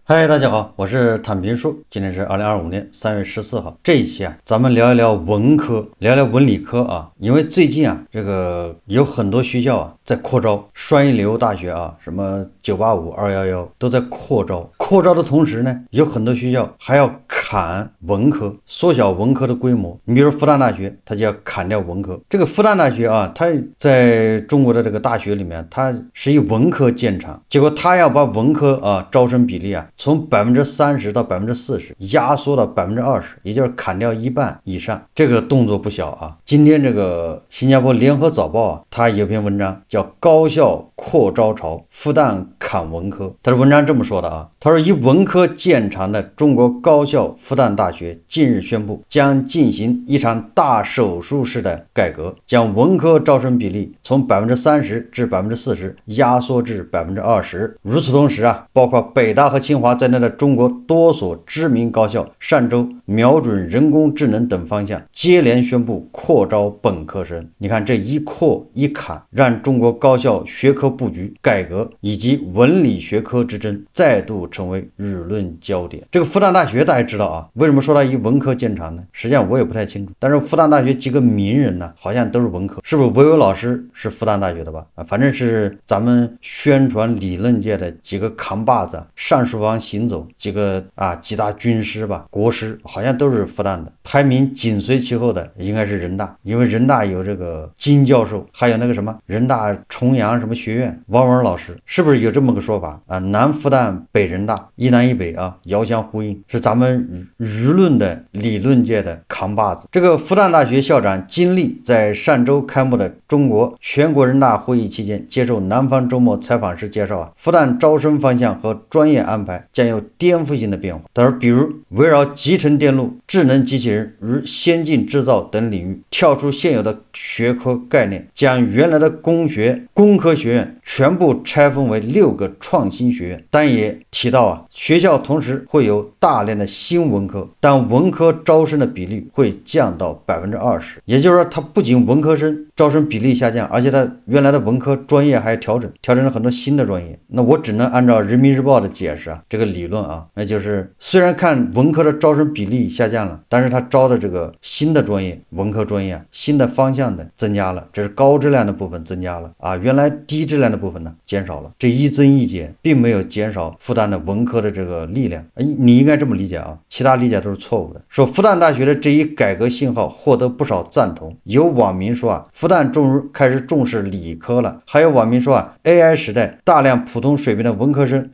嗨，大家好，我是坦平叔。今天是2025年3月14号。这一期咱们聊一聊文科，聊聊文理科啊。因为最近这个有很多学校在扩招，双一流大学什么985、211都在扩招。扩招的同时呢，有很多学校还要砍文科，缩小文科的规模。你比如复旦大学，它就要砍掉文科。这个复旦大学它在中国的这个大学里面，它是以文科见长，结果它要把文科招生比例从30%到40%压缩到20%，也就是砍掉一半以上。这个动作不小今天这个新加坡联合早报它有篇文章叫高校扩招潮，复旦砍文科。他的文章这么说的他说以文科见长的中国高校复旦大学近日宣布，将进行一场大手术式的改革，将文科招生比例从30%至40%压缩至20%。与此同时包括北大和清华在内的中国多所知名高校上周瞄准人工智能等方向，接连宣布扩招本科生。你看这一扩一砍，让中国高校学科布局改革以及文理学科之争再度成为舆论焦点。这个复旦大学大家知道为什么说它以文科见长呢？实际上我也不太清楚，但是复旦大学几个名人好像都是文科，是不是韦伟老师是复旦大学的吧？反正是咱们宣传理论界的几个扛把子，上书房行走几个几大军师吧，国师好像都是复旦的。排名紧随其后的应该是人大，因为人大有这个金教授，还有那个什么人大重阳什么学院汪文老师，是不是有这么个说法南复旦北人大，一南一北遥相呼应，是咱们舆论的理论界的扛把子。这个复旦大学校长金立在上周开幕的中国全国人大会议期间接受南方周末采访时介绍复旦招生方向和专业安排将有颠覆性的变化。他说比如围绕集成电路、智能机器人与先进制造等领域跳出现有的学科概念，将原来的工科学院全部拆分为6个创新学院。但也提到学校同时会有大量的新文科，但文科招生的比例会降到20%。也就是说它不仅文科生招生比例下降，而且它原来的文科专业还要调整了很多新的专业。那我只能按照人民日报的解释这个理论那就是虽然看文科的招生比例下降了，但是他招的这个新的专业，文科专业新的方向的增加了，这是高质量的部分增加了原来低质量的部分呢减少了。这一增一减并没有减少复旦的文科的这个力量你应该这么理解其他理解都是错误的。说复旦大学的这一改革信号获得不少赞同，有网民说复旦终于开始重视理科了，还有网民说AI 时代大量普通水平的文科生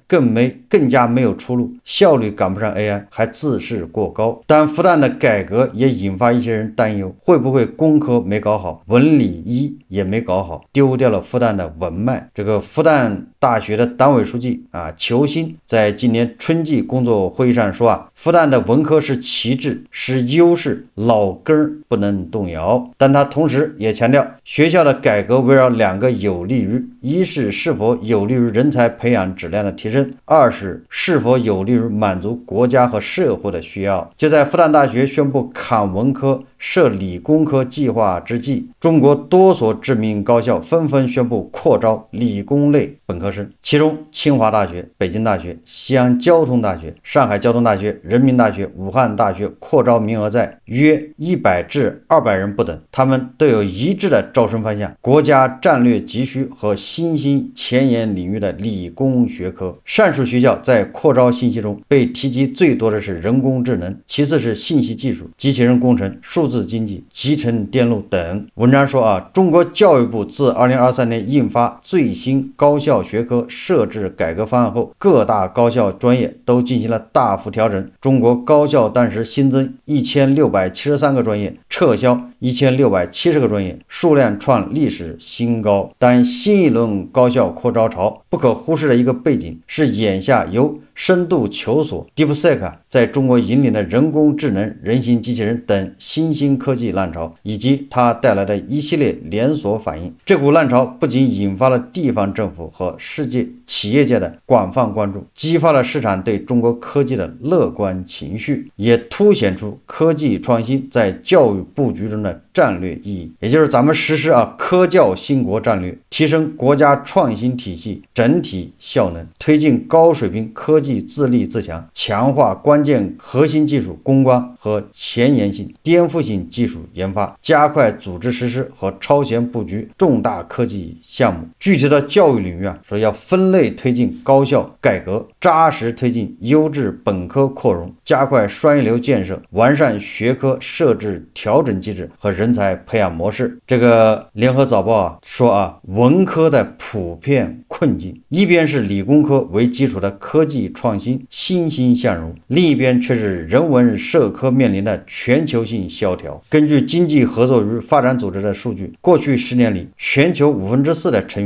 更加没有出路，效率赶不上 AI， 还自视过高。但复旦的改革也引发一些人担忧，会不会工科没搞好，文理医也没搞好，丢掉了复旦的文脉。这个复旦大学的党委书记裘新在今年春季工作会议上说复旦的文科是旗帜，是优势，老根不能动摇。但他同时也强调，学校的改革围绕2个有利于：一是否有利于人才培养质量的提升，二是否有利于满足国家和社会的需要。就在复旦大学宣布砍文科设理工科计划之际，中国多所知名高校纷纷宣布扩招理工类本科生，其中清华大学、北京大学、西安交通大学、上海交通大学、人民大学、武汉大学扩招名额在约100至200人不等，他们都有一致的招生方向：国家战略急需和新兴前沿领域的理工学科。上述学校在扩招信息中被提及最多的是人工智能，其次是信息技术、机器人工程、数字经济、集成电路等。文章说中国教育部自2023年印发最新高校学科设置改革方案后，各大高校专业都进行了大幅调整。中国高校当时新增1673个专业，撤销1670个专业，数量创历史新高。但新一轮高校扩招潮不可忽视的一个背景是，眼下由深度求索 DeepSeek 在中国引领的人工智能、人形机器人等新兴科技浪潮，以及它带来的一系列连锁反应。这股浪潮不仅引发了地方政府和世界企业界的广泛关注，激发了市场对中国科技的乐观情绪，也凸显出科技创新在教育布局中的战略意义，也就是咱们实施科教兴国战略，提升国家创新体系整体效能，推进高水平科技自立自强，强化关键核心技术攻关和前沿性、颠覆性技术研发，加快组织实施和超前布局重大科技项目。具体的教育领域说要分类推进高校改革，扎实推进优质本科扩容，加快专业流建设，完善学科设置调整机制和人才培养模式。这个联合早报说文科的普遍困境，一边是理工科为基础的科技创新欣欣向荣，另一边却是人文社科面临的全球性萧条。根据经济合作与发展组织的数据，过去10年里，全球4%的成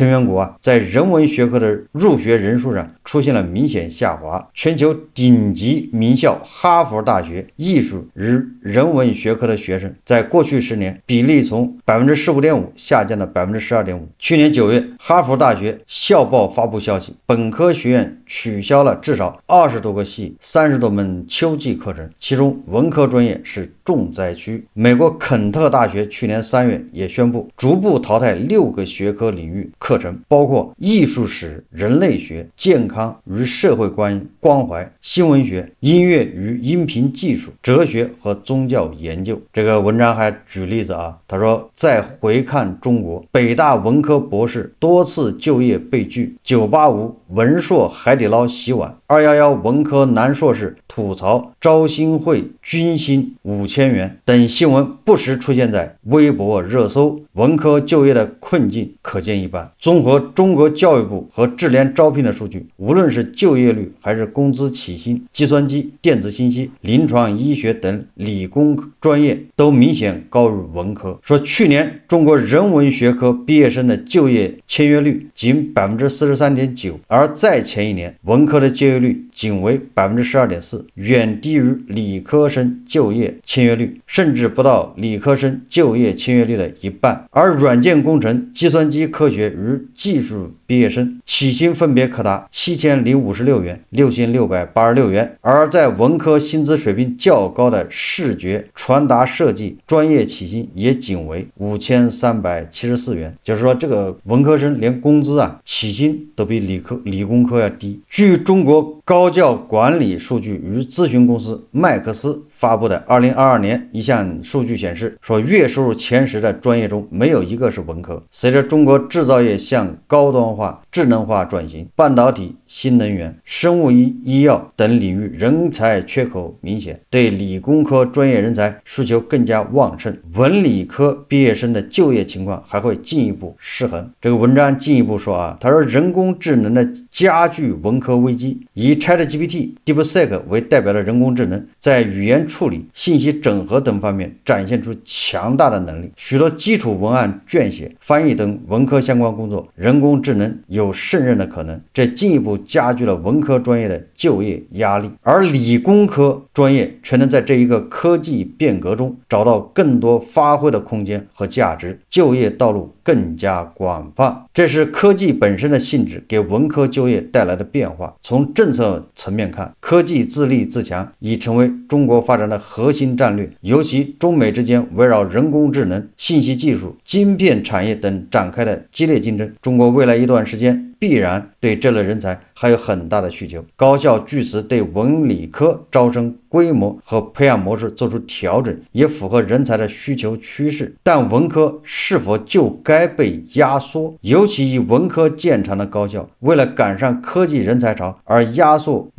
员国在人文学科的入学人数上出现了明显下滑。全球顶级名校哈佛大学艺术与人文学科的学生在过去10年比例从 15.5% 下降到 12.5%。去年9月，哈佛大学校报发布消息，本科学院取消了至少20多个系30多门秋季课程，其中文科专业是重灾区。美国肯特大学去年3月也宣布逐步淘汰6个学科领域课程，包括艺术史、人类学、健康与社会关怀、新闻学、音乐与音频技术、哲学和宗教研究。这个文章还举例子他说，再回看中国，北大文科博士多次就业被拒，985文硕海底捞洗碗，211文科男硕士吐槽招新会均薪5000元等新闻不时出现在微博热搜，文科就业的困境可见一斑。综合中国教育部和智联招聘的数据，无论是就业率还是工资起薪，计算机、电子信息、临床医学等理工专业都明显高于文科。说去年中国人文学科毕业生的就业签约率仅 43.9%， 而再前一年文科的就业率仅为 12.4%， 远低于理科生就业签约率，甚至不到理科生就业签约率的一半。而软件工程、计算机科学与技术毕业生起薪分别可达7056元、6686元，而在文科薪资水平较高的视觉传达设计专业起薪也仅为5374元。就是说这个文科生连工资起薪都比理工科要低。据中国高教管理数据与咨询公司麦克斯发布的2022年一项数据显示，说月收入前10的专业中没有一个是文科。随着中国制造业向高端化、智能化转型，半导体、新能源、生物医药等领域人才缺口明显，对理工科专业人才需求更加旺盛，文理科毕业生的就业情况还会进一步失衡。这个文章进一步说他说人工智能的加剧文科危机，以 ChatGPT、DeepSeek 为代表的人工智能在语言处理、信息整合等方面展现出强大的能力，许多基础文案撰写、翻译等文科相关工作，人工智能有胜任的可能，这进一步加剧了文科专业的就业压力。而理工科专业却能在这一个科技变革中找到更多发挥的空间和价值，就业道路更加广泛。这是科技本身的性质给文科就业带来的变化。从政策层面看，科技自立自强已成为中国发展的核心战略，尤其中美之间围绕人工智能、信息技术、晶片产业等展开的激烈竞争，中国未来一段时间必然对这类人才还有很大的需求。高校据此对文理科招生规模和培养模式做出调整，也符合人才的需求趋势。但文科是否就该被压缩？尤其以文科见长的高校，为了赶上科技人才潮而压缩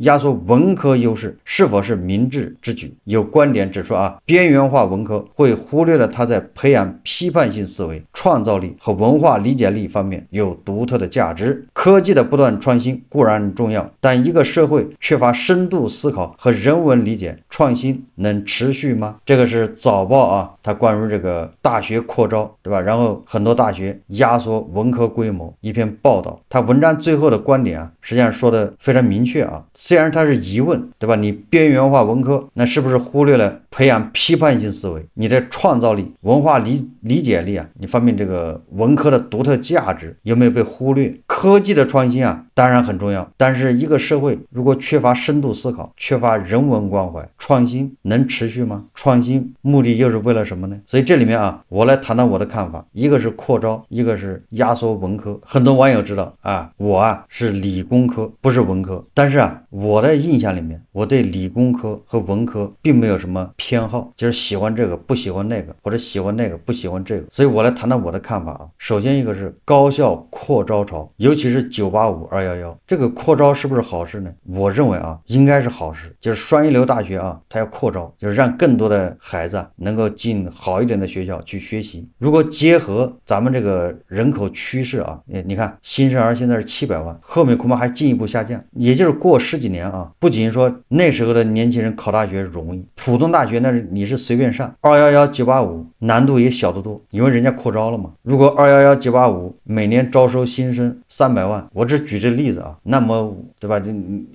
文科优势，是否是明智之举？有观点指出边缘化文科会忽略了它在培养批判性思维、创造力和文化理解力方面有独特的价值。科技的不断创新固然重要，但一个社会缺乏深度思考和人文理解，创新能持续吗？这个是早报它关于这个大学扩招，对吧？然后很多大学压缩文科规模一篇报道，它文章最后的观点实际上说的非常明确虽然它是疑问，对吧？你边缘化文科，那是不是忽略了培养批判性思维，你的创造力、文化理解力啊，你方面这个文科的独特价值有没有被忽略？科技的创新啊，当然很重要，但是一个社会如果缺乏深度思考，缺乏人文关怀，创新能持续吗？创新目的又是为了什么呢？所以这里面啊，我来谈谈我的看法，一个是扩招，一个是压缩文科。很多网友知道啊，我啊是理工科，不是文科，但是啊，我的印象里面，我对理工科和文科并没有什么偏好，就是喜欢这个不喜欢那个，或者喜欢那个不喜欢这个。所以我来谈谈我的看法啊。首先一个是高校扩招潮，尤其是985、211，这个扩招是不是好事呢？我认为啊，应该是好事，就是双一流大学啊，它要扩招，就是让更多的孩子能够进好一点的学校去学习。如果结合咱们这个人口趋势啊，你看新生儿现在是700万，后面恐怕还进一步下降，也就是过10几年啊，不仅说那时候的年轻人考大学容易，普通大学那是你是随便上，211、985难度也小得多，因为人家扩招了嘛。如果211、985每年招收新生300万，我只举这例子啊，那么对吧？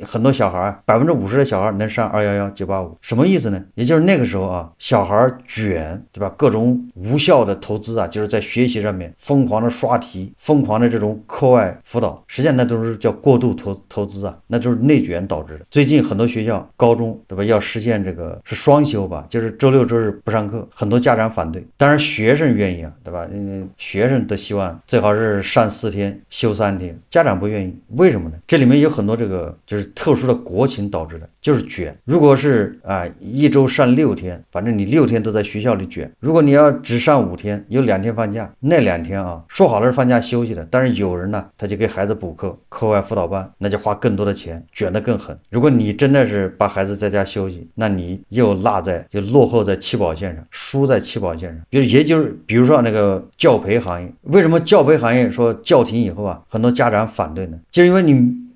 很多小孩50%的小孩能上211、985，什么意思呢？也就是那个时候啊，小孩卷，对吧？各种无效的投资啊，就是在学习上面疯狂的刷题，疯狂的这种课外辅导，实际上那都是叫过度投资啊，那就是内卷导致的。最近很多学校高中，对吧，要实现这个是双休吧，就是周六周日不上课，很多家长反对，当然学生愿意啊，对吧？学生都希望最好是上4天休3天，家长不愿意，为什么呢？这里面有很多这个就是特殊的国情导致的，就是卷。如果是一周上6天，反正你6天都在学校里卷，如果你要只上5天，有2天放假，那2天啊，说好了是放假休息的，但是有人呢，他就给孩子补课，课外辅导班，那就花更多的钱，卷得更狠。如果你真的是把孩子在家休息，那你又落后在起跑线上，输在起跑线上。比如说那个教培行业，为什么教培行业说叫停以后啊，很多家长反对呢？就是因为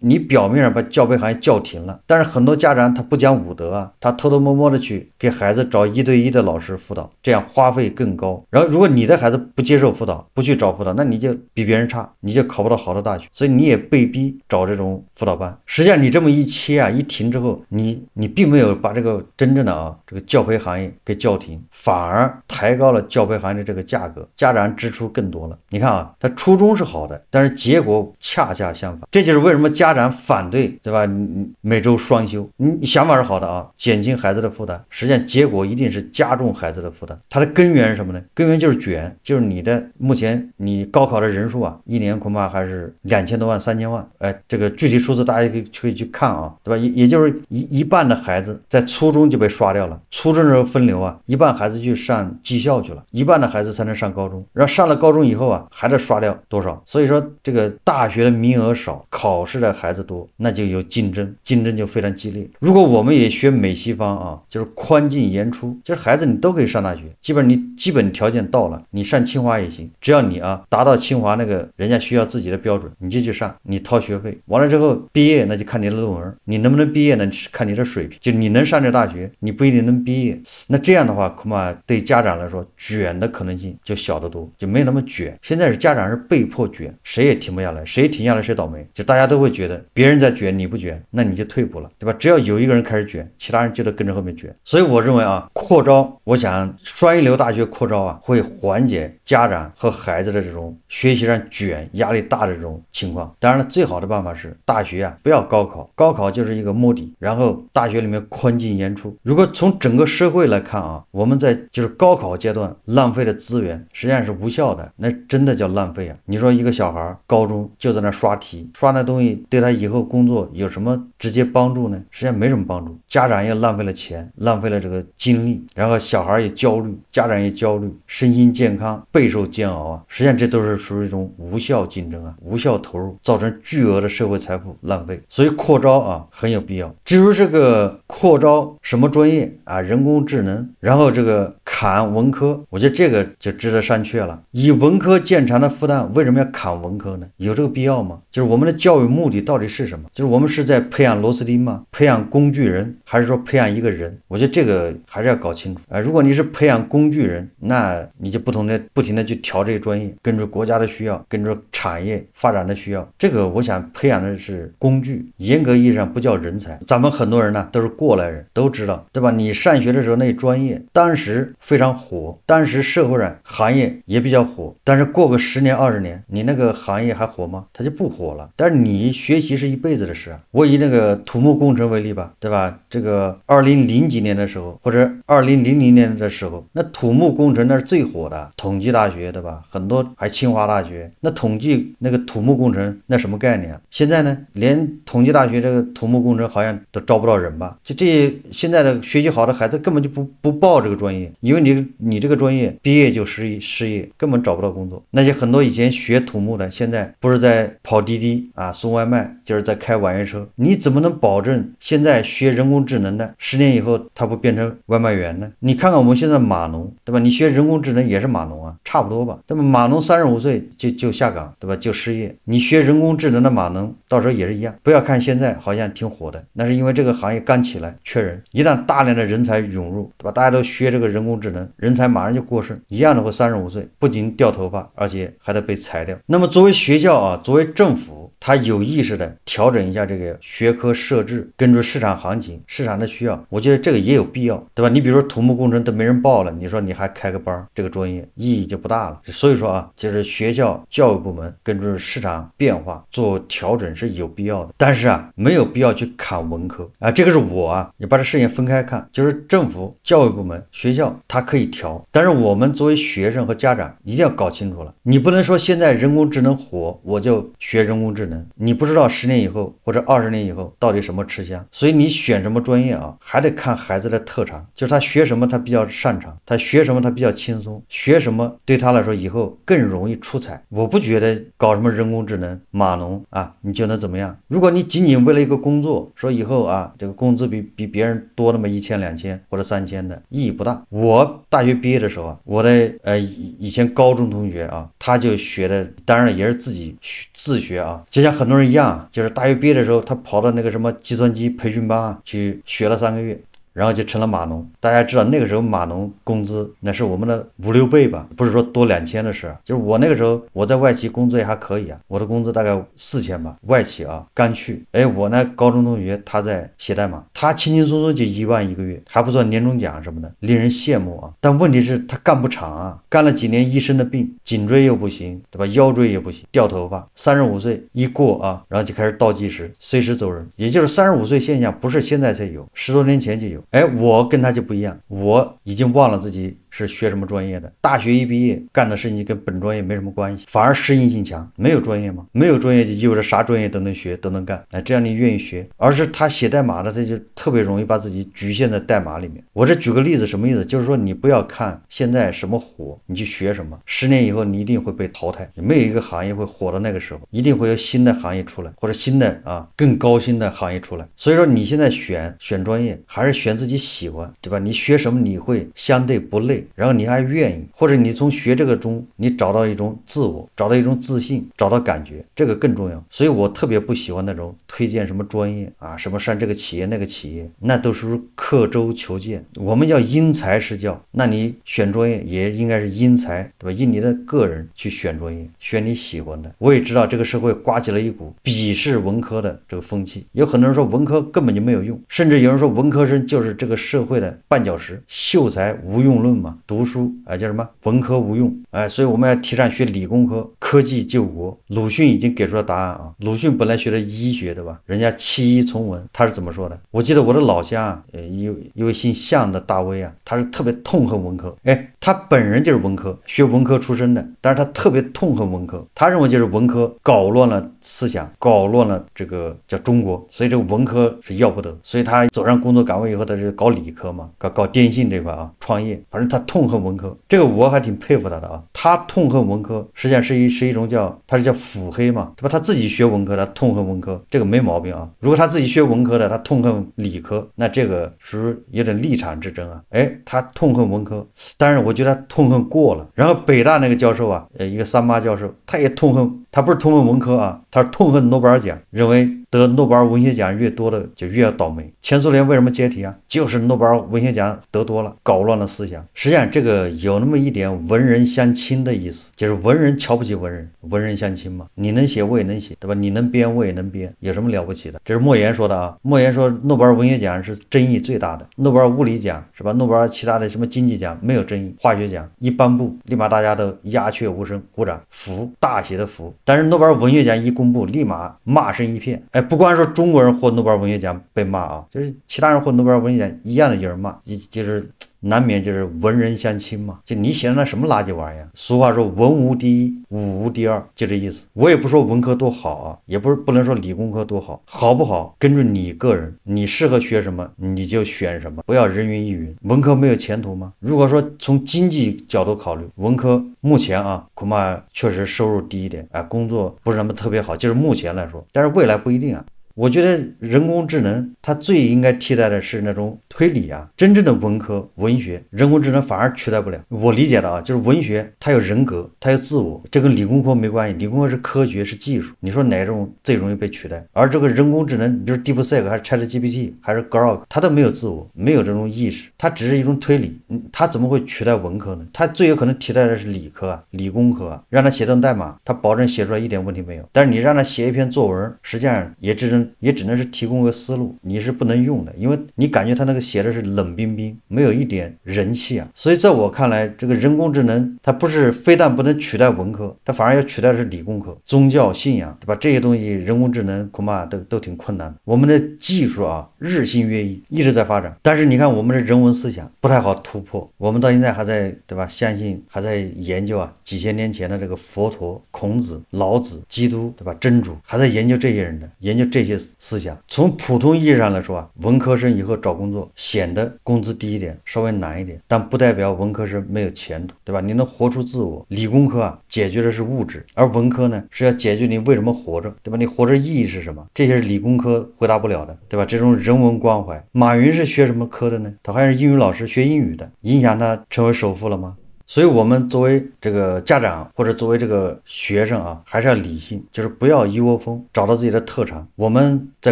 你表面上把教培行业叫停了，但是很多家长他不讲武德啊，他偷偷摸摸的去给孩子找1对1的老师辅导，这样花费更高。然后如果你的孩子不接受辅导，不去找辅导，那你就比别人差，你就考不到好的大学，所以你也被逼找这种辅导班。实际上你这么一切啊，一停之后，你并没有把这个真正的这个教培行业给叫停，反而抬高了教培行业的这个价格，家长支出更多了。你看啊，他初衷是好的，但是结果恰恰相反。这就是为什么家长反对，对吧？你每周双休，你想法是好的啊，减轻孩子的负担，实际上结果一定是加重孩子的负担。它的根源是什么呢？根源就是卷，就是目前你高考的人数啊，一年恐怕还是2000多万、3000万，这个具体数字大家可以去看啊，对吧？也就是一半的孩子在初中就被刷掉了，初中的时候分流啊，一半孩子去上技校去了，一半的孩子才能上高中，然后上了高中以后啊，还得刷掉多少？所以说这个大学的名额少，考试的孩子多，那就有竞争就非常激烈。如果我们也学美西方啊，就是宽进严出，就是孩子你都可以上大学，基本上你基本条件到了，你上清华也行，只要你达到清华那个人家需要自己的标准，你就去上，你掏学费，完了之后毕业那就看你的论文，你能不能毕业呢？看你的水平，就你能上这大学，你不一定能毕业。那这样的话，恐怕对家长来说卷的可能性就小得多，就没有那么卷。现在是家长是被迫卷，谁也停不下来，谁停下来谁倒霉，就大家都会觉得别人在卷你不卷，那你就退步了，对吧？只要有一个人开始卷，其他人就得跟着后面卷。所以我认为扩招，我想双一流大学扩招会缓解家长和孩子的这种学习上卷、压力大的这种情况。当然了，最好的办法是大学不要高考，高考就是一个摸底，然后大学里面宽进严出。如果从整个社会来看我们在就是高考阶段浪费的资源实际上是无效的，那真的叫浪费啊！你说一个小孩高中就在那刷题，刷那东西对他以后工作有什么直接帮助呢？实际上没什么帮助，家长也浪费了钱，浪费了这个精力，然后小孩也焦虑，家长也焦虑，身心健康备受煎熬实际上这都是属于一种无效竞争无效投入，造成巨额的社会财富浪费。所以扩招很有必要。至于这个扩招什么专业人工智能，然后这个砍文科，我觉得这个就值得商榷了。以文科见长的复旦，为什么要砍文科呢？有这个必要吗？就是我们的教育目的到底是什么？就是我们是在培养螺丝钉吗？培养工具人，还是说培养一个人？我觉得这个还是要搞清楚如果你是培养工具人，那你就不停的去调这些专业，跟着国家的需要，跟着产业发展的需要。这个我想培养的是工具，严格意义上不叫人才。咱们很多人呢都是过来人，都知道，对吧？你上学的时候那专业当时非常火，当时社会上行业也比较火，但是过个10年20年，你那个行业还火吗？它就不火了。但是你学习是一辈子的事我以那个土木工程为例吧，对吧？这个2000几年的时候，或者2000年的时候，那土木工程那是最火的，统计大学，对吧？很多还清华大学，那统计那个土木工程那什么概念现在呢，连统计大学这个土木工程好像都招不到人吧？就这现在的学习好的孩子根本就不报这个专业，因为你这个专业毕业就失业，根本找不到工作。那些很多以前学土木的，现在不是在跑滴滴送外卖，就是在开网约车。你怎么能保证现在学人工智能的10年以后他不变成外卖员呢？你看看我们现在码农，对吧？你学人工智能也是码农差不多吧？对吧？码农35岁就下岗，对吧？就失业。你学人工智能的码农到时候也是一样。不要看现在好像挺火的，那是因为这个行业刚起来缺人，一旦大量的人才涌入，对吧？大家都学这个人工智能，人才马上就过剩，一样的会35岁不仅掉头发，而且还得被裁掉。那么作为学校作为政府，他有意识的调整一下这个学科设置，根据市场行情、市场的需要，我觉得这个也有必要，对吧？你比如说土木工程都没人报了，你说你还开个班，这个专业意义就不大了。所以说就是学校教育部门根据市场变化做调整是有必要的，但是没有必要去砍文科这个是我你把这事情分开看，就是政府、教育部门、学校它可以调，但是我们作为学生和家长一定要搞清楚了，你不能说现在人工智能火，我就学人工智能。你不知道10年以后或者20年以后到底什么吃香，所以你选什么专业还得看孩子的特长，就是他学什么他比较擅长，他学什么他比较轻松，学什么对他来说以后更容易出彩。我不觉得搞什么人工智能、码农你就能怎么样。如果你仅仅为了一个工作，说以后这个工资比别人多那么1000、2000或者3000的，意义不大。我大学毕业的时候我的以前高中同学他就学的，当然也是自学就像很多人一样，就是大学毕业的时候他跑到那个什么计算机培训班去学了3个月，然后就成了码农。大家知道那个时候码农工资那是我们的5、6倍吧，不是说多2000的事。就是我那个时候我在外企工作也还可以我的工资大概4000吧，外企刚去。我那高中同学他在写代码，他轻轻松松就1万1个月，还不算年终奖什么的，令人羡慕但问题是他干不长干了几年一身的病，颈椎又不行，对吧？腰椎也不行，掉头发，35岁一过然后就开始倒计时，随时走人。也就是35岁现象不是现在才有，10多年前就有。我跟他就不一样，我已经忘了自己是学什么专业的，大学一毕业干的事情跟本专业没什么关系，反而适应性强。没有专业吗？没有专业就意味着啥专业都能学都能干这样你愿意学。而是他写代码的，他就特别容易把自己局限在代码里面。我这举个例子，什么意思？就是说你不要看现在什么火你去学什么，10年以后你一定会被淘汰，没有一个行业会火到那个时候，一定会有新的行业出来，或者新的更高薪的行业出来。所以说你现在选专业还是选自己喜欢，对吧？你学什么你会相对不累，然后你还愿意，或者你从学这个中你找到一种自我，找到一种自信，找到感觉，这个更重要。所以我特别不喜欢那种推荐什么专业什么上这个企业那个企业，那都是刻舟求剑。我们要因材施教，那你选专业也应该是因材，对吧？因你的个人去选专业，选你喜欢的。我也知道这个社会刮起了一股鄙视文科的这个风气，有很多人说文科根本就没有用，甚至有人说文科生就是这个社会的绊脚石，秀才无用论嘛，读书叫什么文科无用所以我们要提倡学理工科，科技救国。鲁迅已经给出了答案鲁迅本来学的医学的吧，人家弃医从文，他是怎么说的？我记得我的老乡一位姓向的大 V 他是特别痛恨文科。他本人就是文科，学文科出身的，但是他特别痛恨文科，他认为就是文科搞乱了思想，搞乱了这个叫中国，所以这个文科是要不得。所以他走上工作岗位以后，他是搞理科嘛，搞电信这块创业，反正他痛恨文科，这个我还挺佩服他的啊。他痛恨文科，实际上是一种他是叫腹黑嘛，对吧？他自己学文科，他痛恨文科，这个没毛病啊。如果他自己学文科的，他痛恨理科，那这个是有点立场之争啊。他痛恨文科，但是我觉得他痛恨过了。然后北大那个教授啊，一个三八教授，他也痛恨，他不是痛恨文科啊，他是痛恨诺贝尔奖，认为得诺贝尔文学奖越多的就越要倒霉。前苏联为什么解体啊？就是诺贝尔文学奖得多了，搞乱了思想。实际上这个有那么一点文人相亲的意思，就是文人瞧不起文人，文人相亲嘛。你能写我也能写，对吧？你能编我也能编，有什么了不起的？这是莫言说的啊。莫言说诺贝尔文学奖是争议最大的，诺贝尔物理奖是吧？诺贝尔其他的什么经济奖没有争议，化学奖一颁布，立马大家都鸦雀无声，鼓掌，服，大写的服。但是诺贝尔文学奖一公布，立马骂声一片。不光说中国人获诺贝尔文学奖被骂啊，就是其他人获诺贝尔文学奖一样的有人骂，就是难免就是文人相亲嘛，就你写的那什么垃圾玩意儿。俗话说文无第一，武无第二，就这意思。我也不说文科多好啊，也不能说理工科多好，好不好根据你个人，你适合学什么你就选什么，不要人云亦云。文科没有前途吗？如果说从经济角度考虑，文科目前啊恐怕确实收入低一点，工作不是那么特别好，就是目前来说，但是未来不一定啊。我觉得人工智能它最应该替代的是那种推理啊，真正的文科文学，人工智能反而取代不了。我理解的啊，就是文学它有人格，它有自我，这跟理工科没关系，理工科是科学是技术，你说哪种最容易被取代？而这个人工智能，比如 DeepSeek 还是 ChatGPT 还是 Grok， 它都没有自我，没有这种意识，它只是一种推理，它怎么会取代文科呢？它最有可能替代的是理科啊，理工科啊，让它写段代码，它保证写出来一点问题没有。但是你让它写一篇作文，实际上也只能是提供个思路，你是不能用的，因为你感觉他那个写的是冷冰冰，没有一点人气啊。所以在我看来，这个人工智能它不是非但不能取代文科，它反而要取代的是理工科，宗教信仰，对吧？这些东西人工智能恐怕都挺困难。我们的技术啊日新月异，一直在发展，但是你看我们的人文思想不太好突破，我们到现在还在，对吧？相信还在研究啊几千年前的这个佛陀、孔子、老子、基督，对吧？真主还在研究这些人的，研究这些思想。从普通意义上来说啊，文科生以后找工作显得工资低一点，稍微难一点，但不代表文科生没有前途，对吧？你能活出自我。理工科啊解决的是物质，而文科呢是要解决你为什么活着，对吧？你活着意义是什么？这些是理工科回答不了的，对吧？这种人文关怀，马云是学什么科的呢？他还是英语老师，学英语的，影响他成为首富了吗？所以我们作为这个家长或者作为这个学生啊，还是要理性，就是不要一窝蜂，找到自己的特长。我们在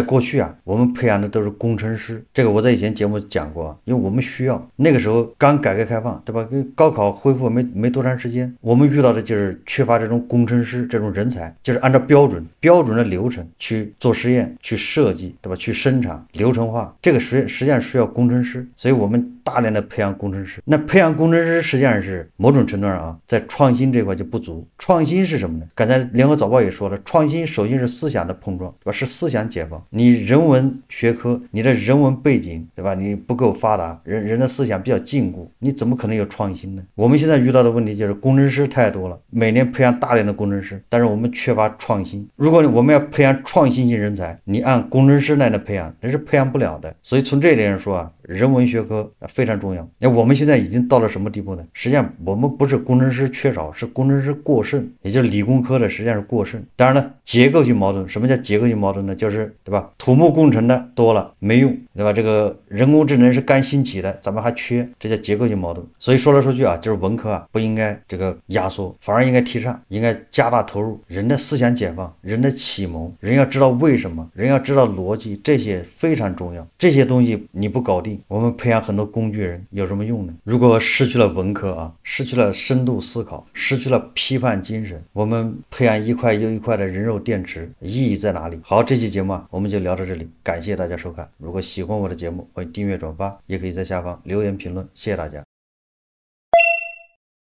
过去啊，我们培养的都是工程师，这个我在以前节目讲过啊，因为我们需要，那个时候刚改革开放，对吧？跟高考恢复没多长时间，我们遇到的就是缺乏这种工程师这种人才，就是按照标准的流程去做实验、去设计，对吧？去生产流程化，这个实际上需要工程师，所以我们大量的培养工程师。那培养工程师实际上是某种程度上啊，在创新这块就不足。创新是什么呢？刚才联合早报也说了，创新首先是思想的碰撞，对吧？是思想解放。你人文学科，你的人文背景，对吧？你不够发达，人的思想比较禁锢，你怎么可能有创新呢？我们现在遇到的问题就是工程师太多了，每年培养大量的工程师，但是我们缺乏创新。如果我们要培养创新型人才，你按工程师来的培养，那是培养不了的。所以从这一点上说啊，人文学科非常重要。那我们现在已经到了什么地步呢？实际上我们不是工程师缺少，是工程师过剩，也就是理工科的实际上是过剩。当然了，结构性矛盾，什么叫结构性矛盾呢？就是对吧？土木工程的多了没用，对吧？这个人工智能是刚兴起的，咱们还缺，这叫结构性矛盾。所以说来说去啊，就是文科啊不应该这个压缩，反而应该提倡，应该加大投入。人的思想解放，人的启蒙，人要知道为什么，人要知道逻辑，这些非常重要。这些东西你不搞定，我们培养很多工具人有什么用呢？如果失去了文科啊，失去了深度思考，失去了批判精神，我们培养一块又一块的人肉电池，意义在哪里？好，这期节目啊，我们就聊到这里，感谢大家收看。如果喜欢我的节目，欢迎订阅转发，也可以在下方留言评论，谢谢大家。